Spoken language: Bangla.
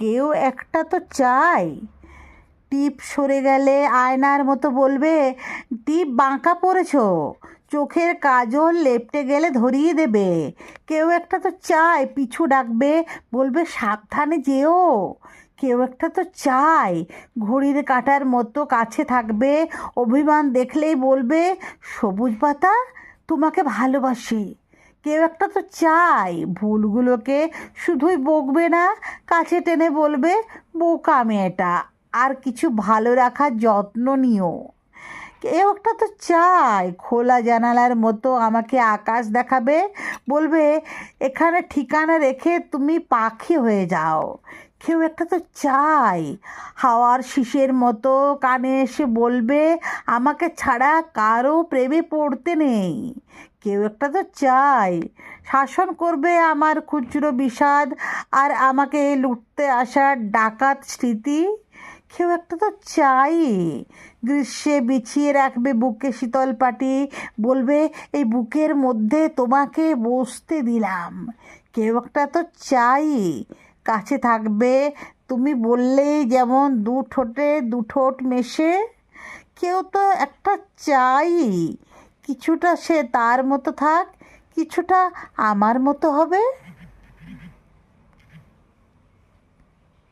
কেউ একটা তো চাই। টিপ সরে গেলে আয়নার মতো বলবে, টিপ বাঁকা পড়েছো। চোখের কাজল লেপটে গেলে ধরিয়ে দেবে। কেউ একটা তো চাই, পিছু ডাকবে, বলবে সাবধানে যেও। কেউ একটা তো চাই, ঘড়ির কাঁটার মতো কাছে থাকবে, অভিমান দেখলেই বলবে সবুজ পাতা তোমাকে ভালোবাসি। কেউ একটা তো চাই, ভুলগুলোকে শুধুই বকবে না, কাছে টেনে বলবে বোকা মেয়েটা, আর কিছু ভালো রাখার যত্ন নিও। কেউ একটা তো চাই, খোলা জানালার মতো আমাকে আকাশ দেখাবে, বলবে এখানে ঠিকানা রেখে তুমি পাখি হয়ে যাও। কেউ একটা তো চাই, হাওয়ার শিসের মতো কানে এসে বলবে আমাকে ছাড়া কারো প্রেমে পড়তে নেই। কেউ একটা তো চাই, শাসন করবে আমার খুচরো বিষাদ আর আমাকে লুটতে আসার ডাকাত স্মৃতি। কেউ একটা তো চাই, গ্রীষ্মে বিছিয়ে রাখবে বুকে শীতল পাটি, বলবে এই বুকের মধ্যে তোমাকে বসতে দিলাম। কেউ একটা তো চাই, কাছে থাকবে তুমি বললেই যেমন দু ঠোঁটে দু ঠোঁট মেশে। কেউ তো একটা চাই, কিছুটা সে তার মতো থাক, কিছুটা আমার মতো হবে।